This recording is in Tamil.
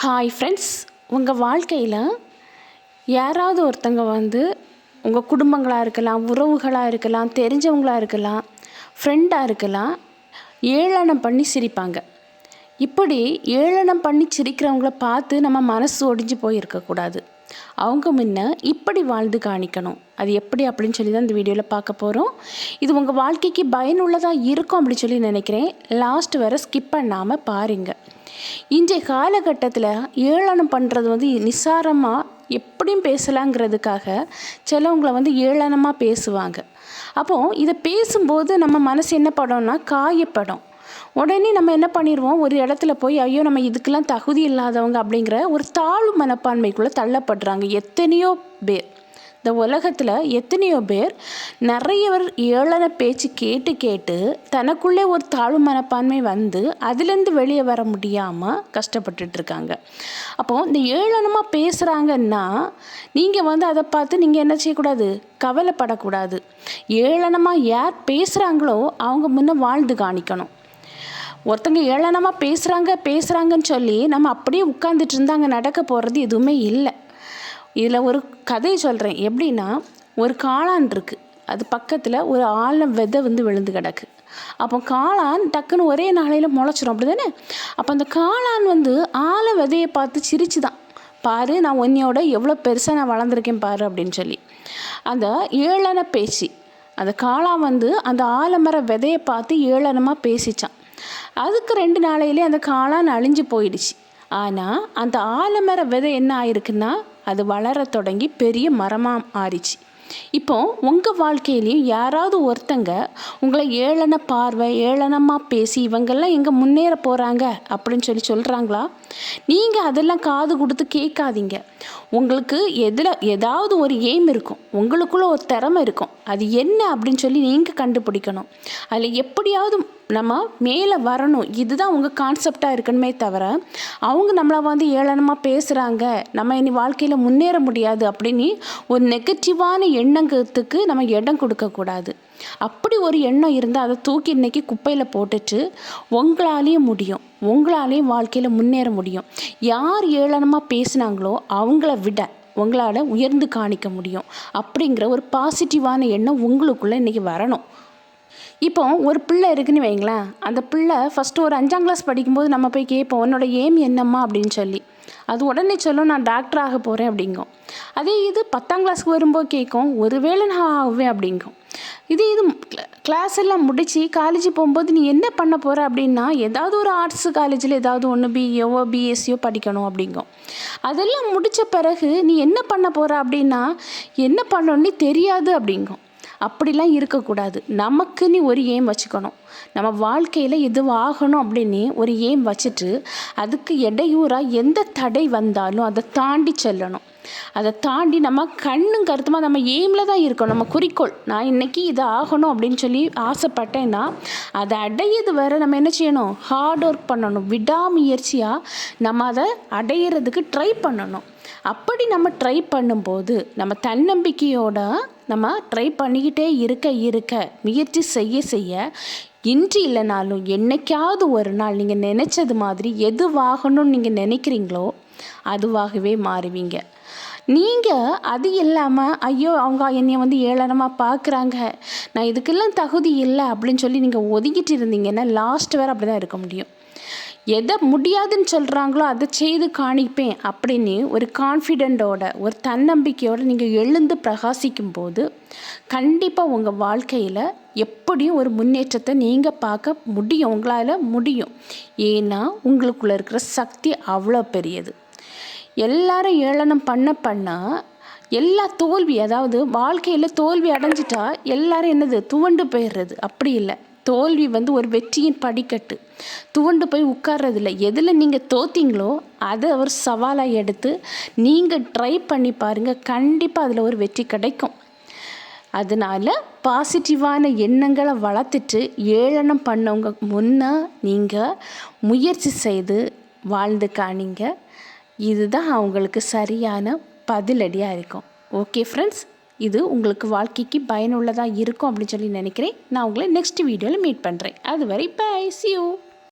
ஹாய் ஃப்ரெண்ட்ஸ், உங்கள் வாழ்க்கையில் யாராவது ஒருத்தங்க உங்கள் குடும்பங்களாக இருக்கலாம், உறவுகளாக இருக்கலாம், தெரிஞ்சவங்களாக இருக்கலாம், ஃப்ரெண்டாக இருக்கலாம், ஏளனம் பண்ணி சிரிப்பாங்க. இப்படி ஏளனம் பண்ணி சிரிக்கிறவங்கள பார்த்து நம்ம மனசு ஒடிஞ்சு போயிருக்கக்கூடாது. அவங்க முன்ன இப்படி வாழ்ந்து காணிக்கணும். அது எப்படி அப்படின்னு சொல்லி தான் இந்த வீடியோவில் பார்க்க போகிறோம். இது உங்கள் வாழ்க்கைக்கு பயனுள்ளதாக இருக்கும் அப்படின்னு சொல்லி நினைக்கிறேன். லாஸ்ட் வரை ஸ்கிப் பண்ணாமல் பாருங்கள். இன்றைய காலகட்டத்தில் ஏளனம் பண்ணுறது நிசாரமாக எப்படியும் பேசலாங்கிறதுக்காக சிலவங்களை ஏளனமாக பேசுவாங்க. அப்போது இதை பேசும்போது நம்ம மனசு என்ன படம்னா காயப்படும். உடனே நம்ம என்ன பண்ணிடுவோம், ஒரு இடத்துல போய் ஐயோ நம்ம இதுக்கெல்லாம் தகுதி இல்லாதவங்க அப்படிங்கிற ஒரு தாழ்வு மனப்பான்மைக்குள்ளே தள்ளப்படுறாங்க. எத்தனையோ பேர் இந்த உலகத்தில் எத்தனையோ பேர் நிறையவர் ஏளன பேச்சு கேட்டு கேட்டு தனக்குள்ளே ஒரு தாழ்வு மனப்பான்மை அதுலேருந்து வெளியே வர முடியாமல் கஷ்டப்பட்டுட்ருக்காங்க. அப்போது இந்த ஏளனமாக பேசுகிறாங்கன்னா நீங்கள் அதை பார்த்து நீங்கள் என்ன செய்யக்கூடாது, கவலைப்படக்கூடாது. ஏளனமாக யார் பேசுகிறாங்களோ அவங்க முன்னே வாழ்ந்து காணிக்கணும். ஒருத்தங்க ஏளனமாக பேசுகிறாங்கன்னு சொல்லி நம்ம அப்படியே உட்காந்துட்டு இருந்தாங்க நடக்க போகிறது எதுவுமே இல்லை. இதில் ஒரு கதையை சொல்கிறேன். எப்படின்னா, ஒரு காளான் இருக்குது, அது பக்கத்தில் ஒரு ஆழ விதை விழுந்து கிடக்கு. அப்போ காளான் டக்குன்னு ஒரே நாளையில் முளைச்சிரும், அப்படி தானே? அப்போ அந்த காளான் ஆழ விதையை பார்த்து சிரிச்சு தான், பாரு நான் உன்னையோட எவ்வளோ பெருசாக நான் வளர்ந்துருக்கேன் பாரு அப்படின்னு சொல்லி. அந்த ஏளன பேச்சு, அந்த காளான் அந்த ஆலமர விதையை பார்த்து ஏளனமாக பேசிச்சான். அதுக்கு 2 நாளையிலே அந்த காளான் அழிஞ்சு போயிடுச்சு. ஆனால் அந்த ஆலமர விதை என்ன ஆயிருக்குன்னா அது வளர தொடங்கி பெரிய மரமாக ஆறிச்சு. இப்போ உங்கள் வாழ்க்கையிலையும் யாராவது ஒருத்தங்க உங்களை ஏளன பார்வை, ஏளனமாக பேசி இவங்கெல்லாம் எங்கே முன்னேற போகிறாங்க அப்படின்னு சொல்லி சொல்கிறாங்களா, நீங்கள் அதெல்லாம் காது கொடுத்து கேட்காதீங்க. உங்களுக்கு ஏதாவது ஒரு எய்ம் இருக்கும், உங்களுக்குள்ளே ஒரு திறமை இருக்கும். அது என்ன அப்படின்னு சொல்லி நீங்கள் கண்டுபிடிக்கணும். அதில் எப்படியாவது நம்ம மேலே வரணும், இதுதான் உங்கள் கான்செப்டாக இருக்கணுமே தவிர அவங்க நம்மளை ஏளனமாக பேசுகிறாங்க, நம்ம இனி வாழ்க்கையில் முன்னேற முடியாது அப்படின்னு ஒரு நெகட்டிவான எண்ணங்கிறதுக்கு நம்ம இடம் கொடுக்கக்கூடாது. அப்படி ஒரு எண்ணம் இருந்தால் அதை தூக்கி இன்றைக்கி குப்பையில் போட்டுட்டு உங்களாலேயும் முடியும், உங்களாலேயும் வாழ்க்கையில் முன்னேற முடியும். யார் ஏளனமாக பேசுனாங்களோ அவங்கள விட உங்களால் உயர்ந்து காணிக்க முடியும் அப்படிங்கிற ஒரு பாசிட்டிவான எண்ணம் உங்களுக்குள்ளே இன்றைக்கி வரணும். இப்போ ஒரு பிள்ளை இருக்குன்னு வைங்களேன், அந்த பிள்ளை ஃபஸ்ட்டு ஒரு 5ஆம் கிளாஸ் படிக்கும்போது நம்ம போய் கேட்போம், உன்னோட எய்ம் என்னம்மா அப்படின்னு சொல்லி. அது உடனே சொல்லும், நான் டாக்டர் ஆக போகிறேன் அப்படிங்கும். அதே இது 10ஆம் கிளாஸ்க்கு வரும்போது கேட்கும், ஒருவேளை நான் ஆகுவேன் அப்படிங்கும். இது கிளாஸ் எல்லாம் முடித்து காலேஜ் போகும்போது நீ என்ன பண்ண போகிற அப்படின்னா, ஏதாவது ஒரு ஆர்ட்ஸ் காலேஜில் ஏதாவது ஒன்று பிஏஓ பிஎஸ்சியோ படிக்கணும் அப்படிங்கும். அதெல்லாம் முடித்த பிறகு நீ என்ன பண்ண போகிற அப்படின்னா, என்ன பண்ணணுன்னு தெரியாது அப்படிங்கும். அப்படிலாம் இருக்கக்கூடாது. நமக்குன்னு ஒரு எய்ம் வச்சுக்கணும். நம்ம வாழ்க்கையில் எது ஆகணும் அப்படின்னு ஒரு எய்ம் வச்சுட்டு அதுக்கு இடையூறாக எந்த தடை வந்தாலும் அதை தாண்டி செல்லணும். அதை தாண்டி நம்ம கண்ணும் கருத்துமாக நம்ம எய்மில் தான் இருக்கணும். நம்ம குறிக்கோள், நான் இன்றைக்கி இதை ஆகணும் அப்படின்னு சொல்லி ஆசைப்பட்டேன்னா அதை அடையிறது வேறு. நம்ம என்ன செய்யணும், ஹார்ட் ஒர்க் பண்ணணும், விடாமுயற்சியாக நம்ம அதை அடையிறதுக்கு ட்ரை பண்ணணும். அப்படி நம்ம ட்ரை பண்ணும்போது நம்ம தன்னம்பிக்கையோட நம்ம ட்ரை பண்ணிக்கிட்டே இருக்க முயற்சி செய்ய இன்று இல்லைனாலும் என்னைக்காவது ஒரு நாள் நீங்கள் நினச்சது மாதிரி எதுவாகணும்னு நீங்கள் நினைக்கிறீங்களோ அதுவாகவே மாறுவீங்க. நீங்கள் அது இல்லாமல் ஐயோ அவங்க என்னை ஏளனமாக பார்க்குறாங்க, நான் இதுக்கெல்லாம் தகுதி இல்லை அப்படின்னு சொல்லி நீங்கள் ஒதுக்கிட்டு இருந்தீங்கன்னா லாஸ்ட் வேறு அப்படி தான் இருக்க முடியும். எதை முடியாதுன்னு சொல்கிறாங்களோ அதை செய்து காணிப்பேன் அப்படின்னு ஒரு கான்ஃபிடென்ட்டோட ஒரு தன்னம்பிக்கையோடு நீங்கள் எழுந்து பிரகாசிக்கும் போது கண்டிப்பாக உங்கள் வாழ்க்கையில் எப்படியும் ஒரு முன்னேற்றத்தை நீங்கள் பார்க்க முடியும், உங்களால் முடியும். ஏன்னா உங்களுக்குள்ளே இருக்கிற சக்தி அவ்வளோ பெரியது. எல்லாரும் ஏளனம் பண்ண எல்லா தோல்வி, அதாவது வாழ்க்கையில் தோல்வி அடைஞ்சிட்டா எல்லாரும் துவண்டு போயிடுறது. அப்படி இல்லை, தோல்வி ஒரு வெற்றியின் படிக்கட்டு. துவண்டு போய் உட்கார்றதில்ல. எதில் நீங்கள் தோத்தீங்களோ அதை ஒரு சவாலாக எடுத்து நீங்கள் ட்ரை பண்ணி பாருங்கள், கண்டிப்பாக அதில் ஒரு வெற்றி கிடைக்கும். அதனால் பாசிட்டிவான எண்ணங்களை வளர்த்துட்டு ஏளனம் பண்ணவங்க முன்னே நீங்கள் முயற்சி செய்து வாழ்ந்து காணிங்க. இதுதான் அவங்களுக்கு சரியான பதிலடியாக இருக்கும். ஓகே ஃப்ரெண்ட்ஸ், இது உங்களுக்கு வாழ்க்கைக்கு பயனுள்ளதாக இருக்கும் அப்படின்னு சொல்லி நினைக்கிறேன். நான் உங்களை நெக்ஸ்ட் வீடியோவில் மீட் பண்ணுறேன். அதுவரை பை, see you.